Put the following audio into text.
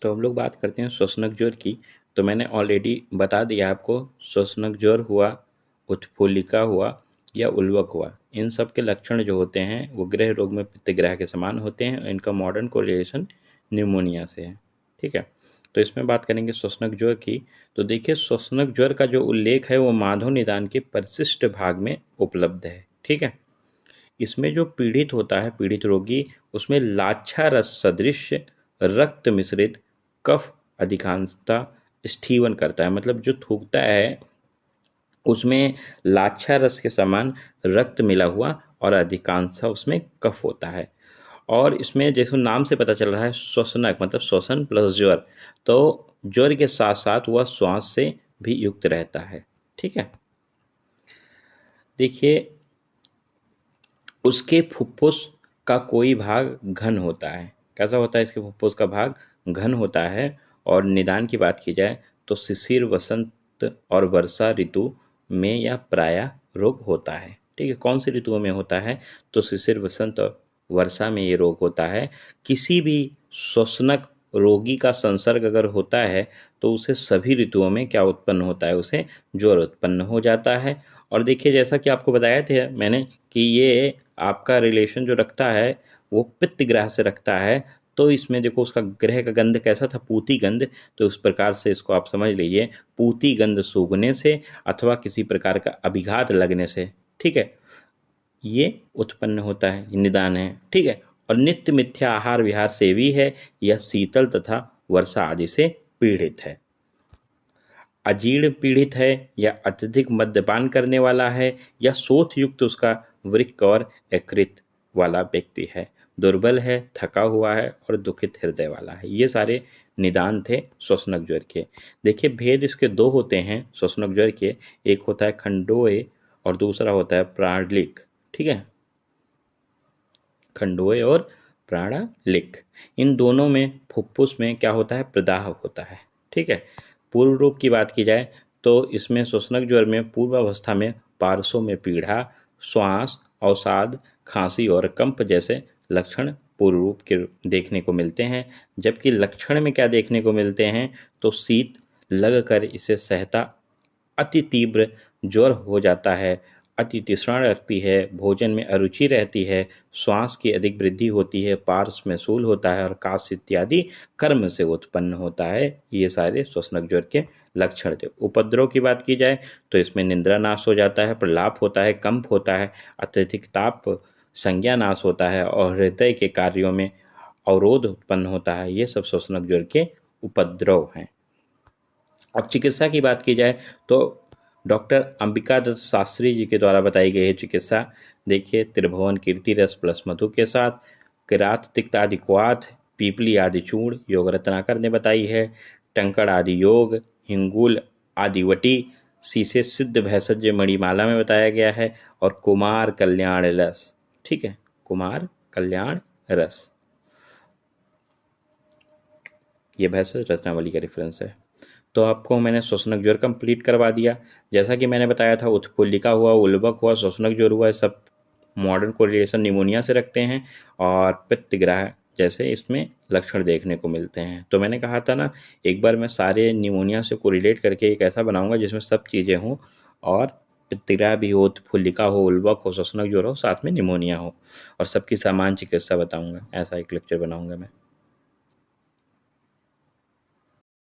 तो हम लोग बात करते हैं श्वसनक ज्वर की। तो मैंने ऑलरेडी बता दिया आपको, श्वसनक ज्वर हुआ, उत्फुल्लिका हुआ या उल्बक हुआ, इन सब के लक्षण जो होते हैं वो गृह रोग में पित्तग्रह के समान होते हैं। इनका मॉडर्न कोरिलेशन न्यूमोनिया से है। ठीक है, तो इसमें बात करेंगे श्वसनक ज्वर की। तो देखिए, श्वसनक ज्वर का जो उल्लेख है वो माधव निदान के परिशिष्ट भाग में उपलब्ध है। ठीक है, इसमें जो पीड़ित होता है, पीड़ित रोगी, उसमें लाच्छा रस सदृश रक्त मिश्रित कफ अधिकांशता स्ठीवन करता है। मतलब जो थूकता है उसमें लाच्छा रस के समान रक्त मिला हुआ और अधिकांशतः उसमें कफ होता है। और इसमें जैसे नाम से पता चल रहा है श्वसनक मतलब श्वसन प्लस ज्वर, तो ज्वर के साथ साथ वह श्वास से भी युक्त रहता है। ठीक है, देखिए उसके फुफ्फुस का कोई भाग घन होता है। कैसा होता है? इसके फुफ्फुस का भाग घन होता है। और निदान की बात की जाए तो शिशिर, वसंत और वर्षा ऋतु में यह प्रायः रोग होता है। ठीक है, कौन सी ऋतुओं में होता है? तो शिशिर, वसंत और वर्षा में ये रोग होता है। किसी भी श्वसनक रोगी का संसर्ग अगर होता है तो उसे सभी ऋतुओं में क्या उत्पन्न होता है? उसे ज्वर उत्पन्न हो जाता है। और देखिए, जैसा कि आपको बताया था मैंने कि ये आपका रिलेशन जो रखता है वो पित्त ग्रह से रखता है। तो इसमें देखो उसका ग्रह का गंध कैसा था? पूती गंध। तो उस प्रकार से इसको आप समझ लीजिए, पूती गंध सूंघने से अथवा किसी प्रकार का अभिघात लगने से, ठीक है, ये उत्पन्न होता है, निदान है। ठीक है, और नित्य मिथ्या आहार विहार से भी है। यह शीतल तथा वर्षा आदि से पीड़ित है। अजीर्ण पीड़ित है या अत्यधिक मद्यपान करने वाला है या शोथ युक्त उसका वृक्क और यकृत वाला व्यक्ति है। दुर्बल है, थका हुआ है और दुखित हृदय वाला है। ये सारे निदान थे श्वसनक ज्वर के। देखिए, भेद इसके दो होते हैं श्वसनक ज्वर के। एक होता है खंडोए और दूसरा होता है प्राणलिक। ठीक है, खंडोए और प्राणलिक, इन दोनों में फुफ्फुस में क्या होता है? प्रदाह होता है। ठीक है, पूर्व रूप की बात की जाए तो इसमें श्वसनक ज्वर में पूर्वावस्था में पार्श्वों में पीड़ा, श्वास, अवसाद, खांसी और कंप जैसे लक्षण पूर्व रूप के देखने को मिलते हैं। जबकि लक्षण में क्या देखने को मिलते हैं? तो शीत लगकर इसे सहता अति तीव्र ज्वर हो जाता है, अति तृष्णा रखती है, भोजन में अरुचि रहती है, श्वास की अधिक वृद्धि होती है, पार्श्व में शूल होता है और काश इत्यादि कर्म से उत्पन्न होता है। ये सारे श्वसनक ज्वर के लक्षण थे। उपद्रव की बात की जाए तो इसमें निद्रा नाश हो जाता है, प्रलाप होता है, कंप होता है, अत्यधिक ताप, संज्ञा नाश होता है और हृदय के कार्यों में अवरोध उत्पन्न होता है। ये सब श्वसनक ज्वर के उपद्रव हैं। अब चिकित्सा की बात की जाए तो डॉक्टर अंबिका दत्त शास्त्री जी के द्वारा बताई गई है चिकित्सा। देखिए, त्रिभुवन कीर्ति रस प्लस मधु के साथ, किरात तिक्त आदि क्वाथ, पीपली आदि चूर्ण योग रत्नाकर ने बताई है, टंकड़ आदि योग, हिंगुल आदि वटी, शीशे सिद्ध भैसज मणिमाला में बताया गया है, और कुमार कल्याण रस। ठीक है, कुमार कल्याण रस, ये भैसज रत्नावली का रेफरेंस है। तो आपको मैंने श्वसनक ज्वर कंप्लीट करवा दिया। जैसा कि मैंने बताया था, उत्फुल्लिका हुआ, उल्बक हुआ, श्वसनक ज्वर हुआ, सब मॉडर्न कोरिलेशन निमोनिया से रखते हैं और पित्तग्रह जैसे इसमें लक्षण देखने को मिलते हैं। तो मैंने कहा था ना, एक बार मैं सारे निमोनिया से कोरिलेट करके एक ऐसा बनाऊंगा जिसमें सब चीज़ें हों, और पित्तग्रह भी हो, उत्फुल्लिका हो, उल्बक हो, श्वसनक ज्वर हो, साथ में निमोनिया हो, और सबकी सामान्य चिकित्सा बताऊंगा। ऐसा एक लेक्चर बनाऊंगा मैं।